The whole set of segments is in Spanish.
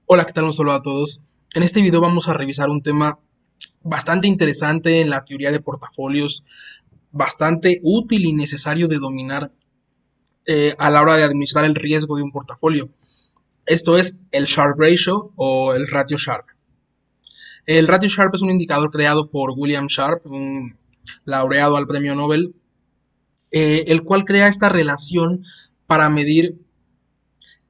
Hola, ¿qué tal? Un saludo a todos. En este video vamos a revisar un tema bastante interesante en la teoría de portafolios, bastante útil y necesario de dominar a la hora de administrar el riesgo de un portafolio. Esto es el Sharpe Ratio o el ratio Sharpe. El ratio Sharpe es un indicador creado por William Sharpe, un laureado al premio Nobel, el cual crea esta relación para medir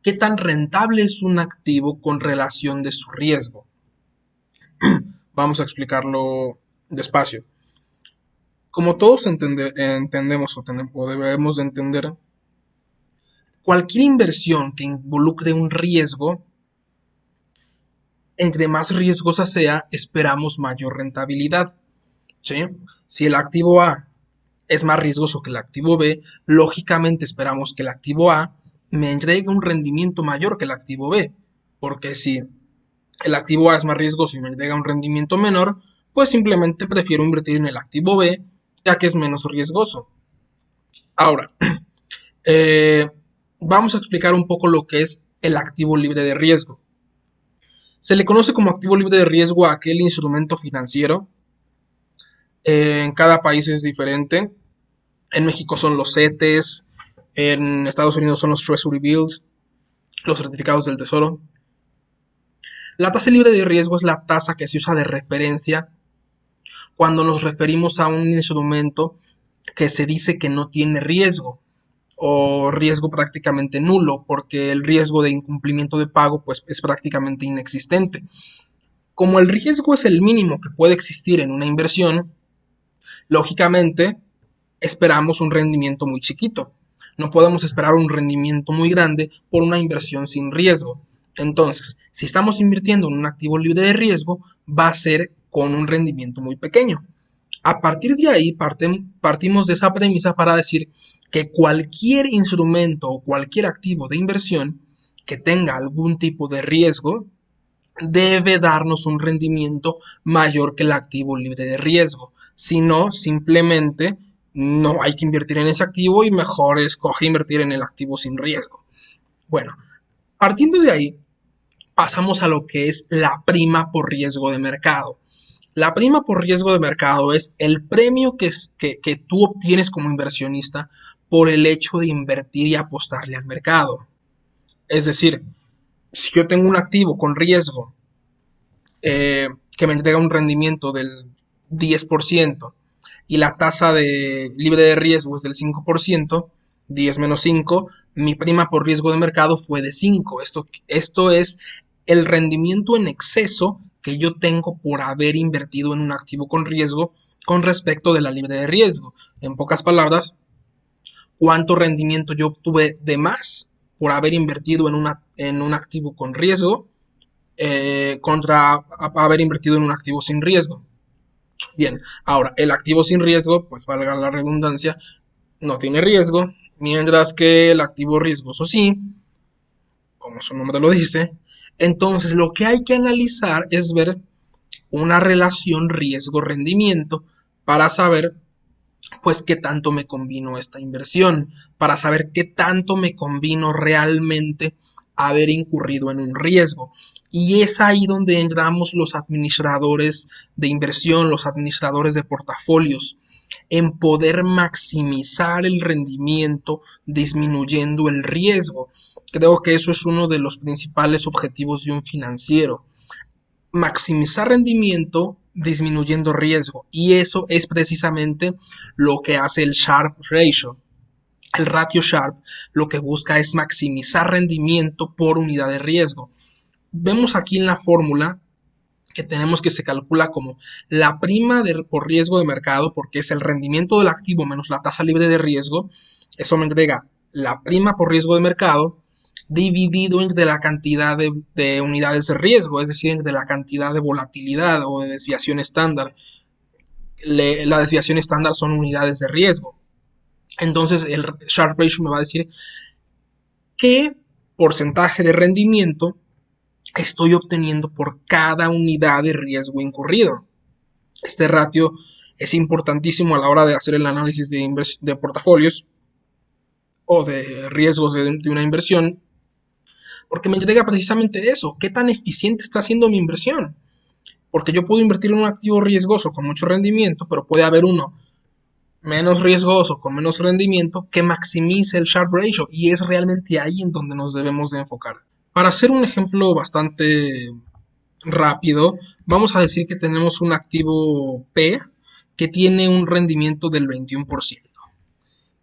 qué tan rentable es un activo con relación de su riesgo. Vamos a explicarlo despacio. Como todos entendemos o debemos de entender, cualquier inversión que involucre un riesgo, entre más riesgosa sea, esperamos mayor rentabilidad. ¿Sí? Si el activo A es más riesgoso que el activo B, lógicamente esperamos que el activo A me entregue un rendimiento mayor que el activo B. Porque si el activo A es más riesgoso y me entrega un rendimiento menor, pues simplemente prefiero invertir en el activo B, ya que es menos riesgoso. Ahora, eh, vamos a explicar un poco lo que es el activo libre de riesgo. Se le conoce como activo libre de riesgo a aquel instrumento financiero. En cada país es diferente. En México son los CETES, en Estados Unidos son los Treasury Bills, los certificados del tesoro. La tasa libre de riesgo es la tasa que se usa de referencia cuando nos referimos a un instrumento que se dice que no tiene riesgo o riesgo prácticamente nulo, porque el riesgo de incumplimiento de pago pues es prácticamente inexistente. Como el riesgo es el mínimo que puede existir en una inversión, lógicamente esperamos un rendimiento muy chiquito. No podemos esperar un rendimiento muy grande por una inversión sin riesgo. Entonces, si estamos invirtiendo en un activo libre de riesgo, va a ser con un rendimiento muy pequeño. A partir de ahí partimos de esa premisa para decir que cualquier instrumento o cualquier activo de inversión que tenga algún tipo de riesgo debe darnos un rendimiento mayor que el activo libre de riesgo. Si no, simplemente no hay que invertir en ese activo y mejor escoge invertir en el activo sin riesgo. Bueno, partiendo de ahí, pasamos a lo que es la prima por riesgo de mercado. La prima por riesgo de mercado es el premio que tú obtienes como inversionista por el hecho de invertir y apostarle al mercado. Es decir, si yo tengo un activo con riesgo que me entrega un rendimiento del 10% y la tasa de libre de riesgo es del 5%, 10 menos 5, mi prima por riesgo de mercado fue de 5. Esto es el rendimiento en exceso que yo tengo por haber invertido en un activo con riesgo con respecto de la libre de riesgo. En pocas palabras, cuánto rendimiento yo obtuve de más por haber invertido en un activo con riesgo contra haber invertido en un activo sin riesgo. Bien, ahora el activo sin riesgo, pues valga la redundancia, no tiene riesgo, mientras que el activo riesgoso sí, como su nombre lo dice. Entonces lo que hay que analizar es ver una relación riesgo-rendimiento para saber pues qué tanto me convino esta inversión, para saber qué tanto me convino realmente haber incurrido en un riesgo. Y es ahí donde entramos los administradores de inversión, los administradores de portafolios, en poder maximizar el rendimiento disminuyendo el riesgo. Creo que eso es uno de los principales objetivos de un financiero, maximizar rendimiento disminuyendo riesgo. Y eso es precisamente lo que hace el Sharpe Ratio. El ratio Sharpe lo que busca es maximizar rendimiento por unidad de riesgo. Vemos aquí en la fórmula que tenemos que se calcula como la prima por riesgo de mercado, porque es el rendimiento del activo menos la tasa libre de riesgo. Eso me entrega la prima por riesgo de mercado dividido entre la cantidad de unidades de riesgo, es decir, entre la cantidad de volatilidad o de desviación estándar. La desviación estándar son unidades de riesgo. Entonces el Sharpe Ratio me va a decir qué porcentaje de rendimiento estoy obteniendo por cada unidad de riesgo incurrido. Este ratio es importantísimo a la hora de hacer el análisis portafolios o de riesgos de una inversión, porque me entrega precisamente eso, qué tan eficiente está siendo mi inversión. Porque yo puedo invertir en un activo riesgoso con mucho rendimiento, pero puede haber uno menos riesgoso con menos rendimiento que maximice el Sharpe Ratio, y es realmente ahí en donde nos debemos de enfocar. Para hacer un ejemplo bastante rápido, vamos a decir que tenemos un activo P que tiene un rendimiento del 21%,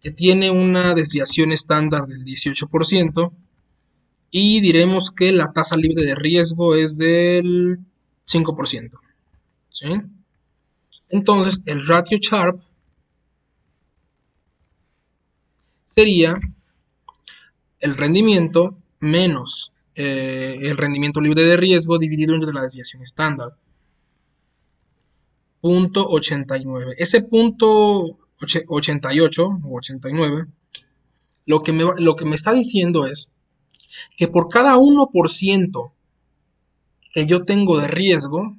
que tiene una desviación estándar del 18%, y diremos que la tasa libre de riesgo es del 5%. ¿Sí? Entonces, el ratio Sharpe sería el rendimiento menos el rendimiento libre de riesgo dividido entre la desviación estándar. 0.89. Ese punto 88 o 89, lo que me está diciendo es que por cada 1% que yo tengo de riesgo,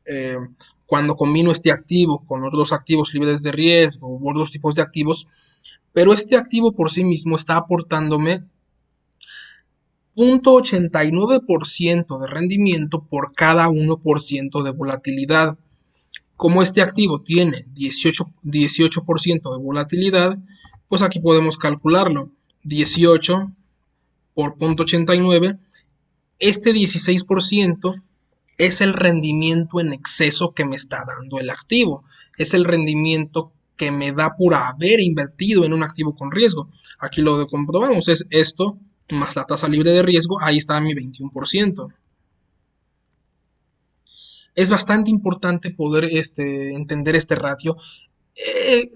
eh, cuando combino este activo con otros activos libres de riesgo u otros tipos de activos, pero este activo por sí mismo está aportándome 0.89% de rendimiento por cada 1% de volatilidad. Como este activo tiene 18% de volatilidad, pues aquí podemos calcularlo. 18 por 0.89, este 16% es el rendimiento en exceso que me está dando el activo. Es el rendimiento que me da por haber invertido en un activo con riesgo. Aquí lo comprobamos, es esto más la tasa libre de riesgo, ahí está mi 21%. Es bastante importante poder entender este ratio.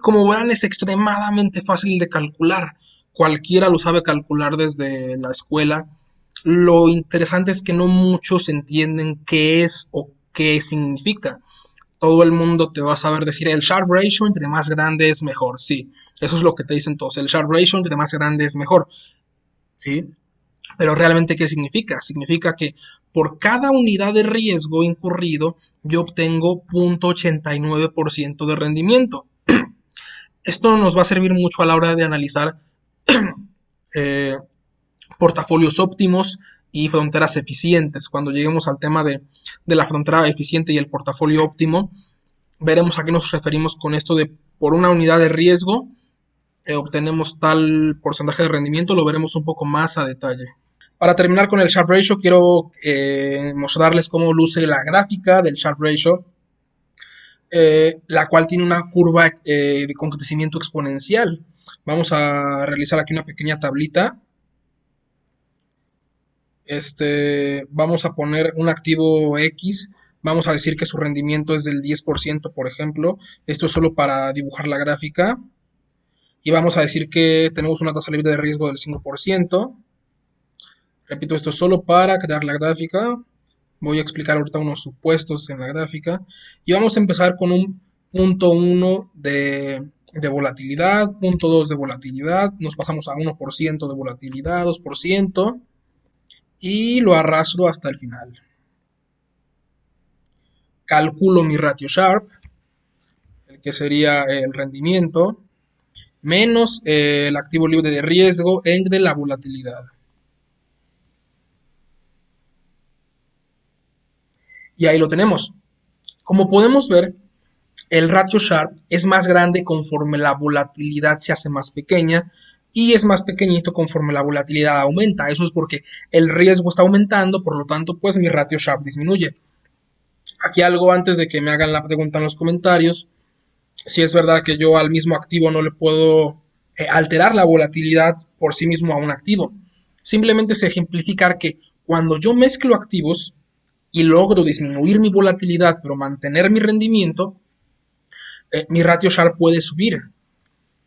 Como verán, es extremadamente fácil de calcular. Cualquiera lo sabe calcular desde la escuela. Lo interesante es que no muchos entienden qué es o qué significa. Todo el mundo te va a saber decir el Sharpe Ratio entre más grande es mejor. Sí, eso es lo que te dicen todos. El Sharpe Ratio entre más grande es mejor. Sí, pero realmente, ¿qué significa? Significa que por cada unidad de riesgo incurrido, yo obtengo 0.89% de rendimiento. Esto nos va a servir mucho a la hora de analizar eh, portafolios óptimos y fronteras eficientes. Cuando lleguemos al tema de la frontera eficiente y el portafolio óptimo, veremos a qué nos referimos con esto de por una unidad de riesgo obtenemos tal porcentaje de rendimiento. Lo veremos un poco más a detalle. Para terminar con el Sharpe Ratio, quiero mostrarles cómo luce la gráfica del Sharpe Ratio, la cual tiene una curva con crecimiento exponencial. Vamos a realizar aquí una pequeña tablita. Vamos a poner un activo X, vamos a decir que su rendimiento es del 10%, por ejemplo. Esto es solo para dibujar la gráfica. Y vamos a decir que tenemos una tasa libre de riesgo del 5%. Repito, esto es solo para crear la gráfica. Voy a explicar ahorita unos supuestos en la gráfica. Y vamos a empezar con un punto 1 de volatilidad, punto 2 de volatilidad. Nos pasamos a 1% de volatilidad, 2%. Y lo arrastro hasta el final. Calculo mi ratio Sharpe, el que sería el rendimiento, menos el activo libre de riesgo entre la volatilidad. Y ahí lo tenemos. Como podemos ver, el ratio Sharpe es más grande conforme la volatilidad se hace más pequeña y es más pequeñito conforme la volatilidad aumenta. Eso es porque el riesgo está aumentando, por lo tanto, pues mi ratio Sharpe disminuye. Aquí algo antes de que me hagan la pregunta en los comentarios. Si es verdad que yo al mismo activo no le puedo alterar la volatilidad por sí mismo a un activo. Simplemente es ejemplificar que cuando yo mezclo activos y logro disminuir mi volatilidad pero mantener mi rendimiento, mi ratio Sharpe puede subir.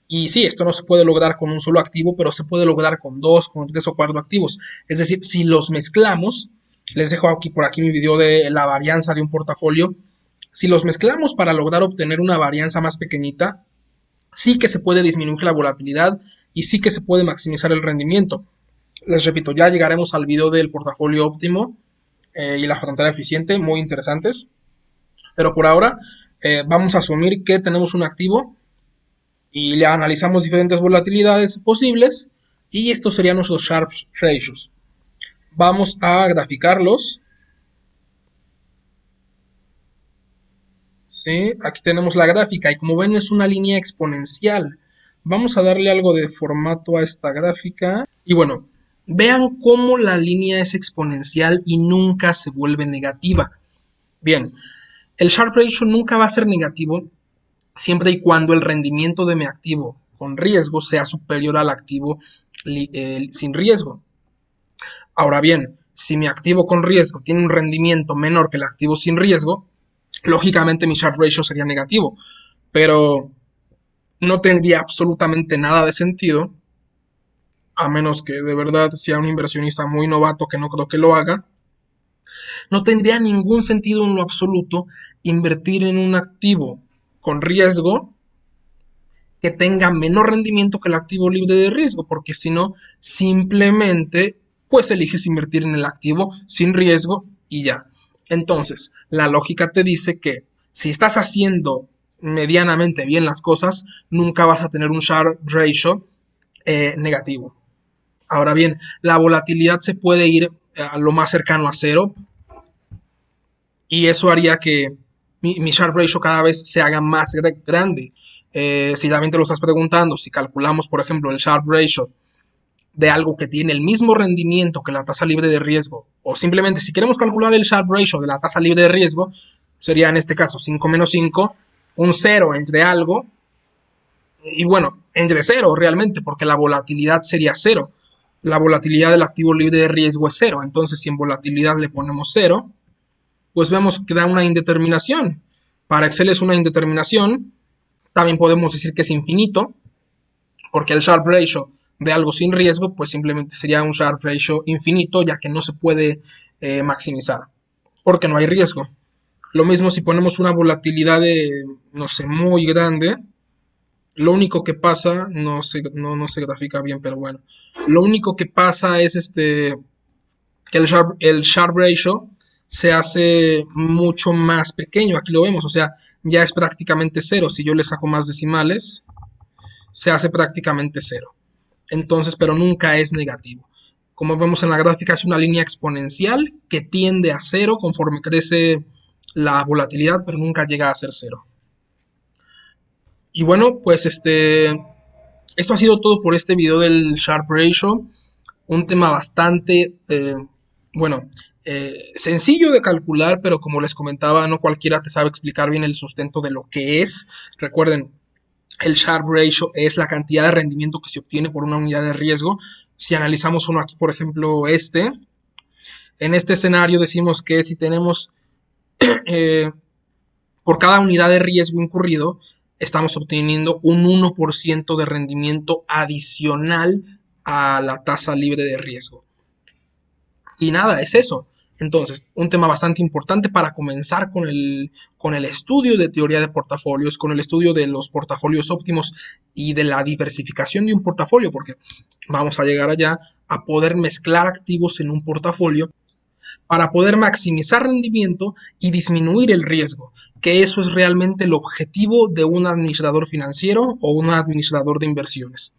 Y sí, esto no se puede lograr con un solo activo, pero se puede lograr con dos, con tres o cuatro activos. Es decir, si los mezclamos, les dejo aquí por aquí mi video de la varianza de un portafolio. Si los mezclamos para lograr obtener una varianza más pequeñita, sí que se puede disminuir la volatilidad y sí que se puede maximizar el rendimiento. Les repito, ya llegaremos al video del portafolio óptimo y la frontera eficiente, muy interesantes. Pero por ahora vamos a asumir que tenemos un activo y le analizamos diferentes volatilidades posibles y estos serían nuestros Sharpe Ratios. Vamos a graficarlos. ¿Sí? Aquí tenemos la gráfica y como ven es una línea exponencial. Vamos a darle algo de formato a esta gráfica. Y bueno, vean cómo la línea es exponencial y nunca se vuelve negativa. Bien, el Sharpe Ratio nunca va a ser negativo siempre y cuando el rendimiento de mi activo con riesgo sea superior al activo sin riesgo. Ahora bien, si mi activo con riesgo tiene un rendimiento menor que el activo sin riesgo, lógicamente mi Sharpe Ratio sería negativo, pero no tendría absolutamente nada de sentido, a menos que de verdad sea un inversionista muy novato, que no creo que lo haga. No tendría ningún sentido en lo absoluto invertir en un activo con riesgo que tenga menor rendimiento que el activo libre de riesgo, porque si no, simplemente pues eliges invertir en el activo sin riesgo y ya. Entonces, la lógica te dice que si estás haciendo medianamente bien las cosas, nunca vas a tener un Sharpe Ratio negativo. Ahora bien, la volatilidad se puede ir a lo más cercano a cero y eso haría que mi Sharpe Ratio cada vez se haga más grande. Si también te lo estás preguntando, si calculamos, por ejemplo, el Sharpe Ratio de algo que tiene el mismo rendimiento que la tasa libre de riesgo, o simplemente si queremos calcular el Sharpe Ratio de la tasa libre de riesgo, sería en este caso 5 menos 5, un 0 entre algo, y bueno, entre 0 realmente, porque la volatilidad sería 0. La volatilidad del activo libre de riesgo es 0, entonces si en volatilidad le ponemos 0, pues vemos que da una indeterminación. Para Excel es una indeterminación, también podemos decir que es infinito, porque el Sharpe Ratio de algo sin riesgo, pues simplemente sería un Sharpe Ratio infinito, ya que no se puede maximizar, porque no hay riesgo. Lo mismo si ponemos una volatilidad de, no sé, muy grande, lo único que pasa, no se grafica bien, pero bueno, lo único que pasa es que el Sharpe Ratio se hace mucho más pequeño, aquí lo vemos, o sea, ya es prácticamente cero, si yo le saco más decimales, se hace prácticamente cero. Entonces, pero nunca es negativo. Como vemos en la gráfica, es una línea exponencial que tiende a cero conforme crece la volatilidad, pero nunca llega a ser cero. Y bueno, pues esto ha sido todo por este video del Sharpe Ratio. Un tema bastante, bueno, sencillo de calcular, pero como les comentaba, no cualquiera te sabe explicar bien el sustento de lo que es. Recuerden, el Sharpe Ratio es la cantidad de rendimiento que se obtiene por una unidad de riesgo. Si analizamos uno aquí, por ejemplo, en este escenario decimos que si tenemos eh, por cada unidad de riesgo incurrido, estamos obteniendo un 1% de rendimiento adicional a la tasa libre de riesgo. Y nada, es eso. Entonces, un tema bastante importante para comenzar con el estudio de teoría de portafolios, con el estudio de los portafolios óptimos y de la diversificación de un portafolio, porque vamos a llegar allá a poder mezclar activos en un portafolio para poder maximizar rendimiento y disminuir el riesgo, que eso es realmente el objetivo de un administrador financiero o un administrador de inversiones.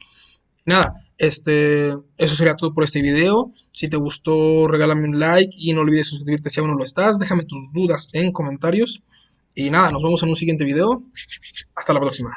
Nada, eso sería todo por este video. Si te gustó, regálame un like y no olvides suscribirte si aún no lo estás. Déjame tus dudas en comentarios. Y nada, nos vemos en un siguiente video. Hasta la próxima.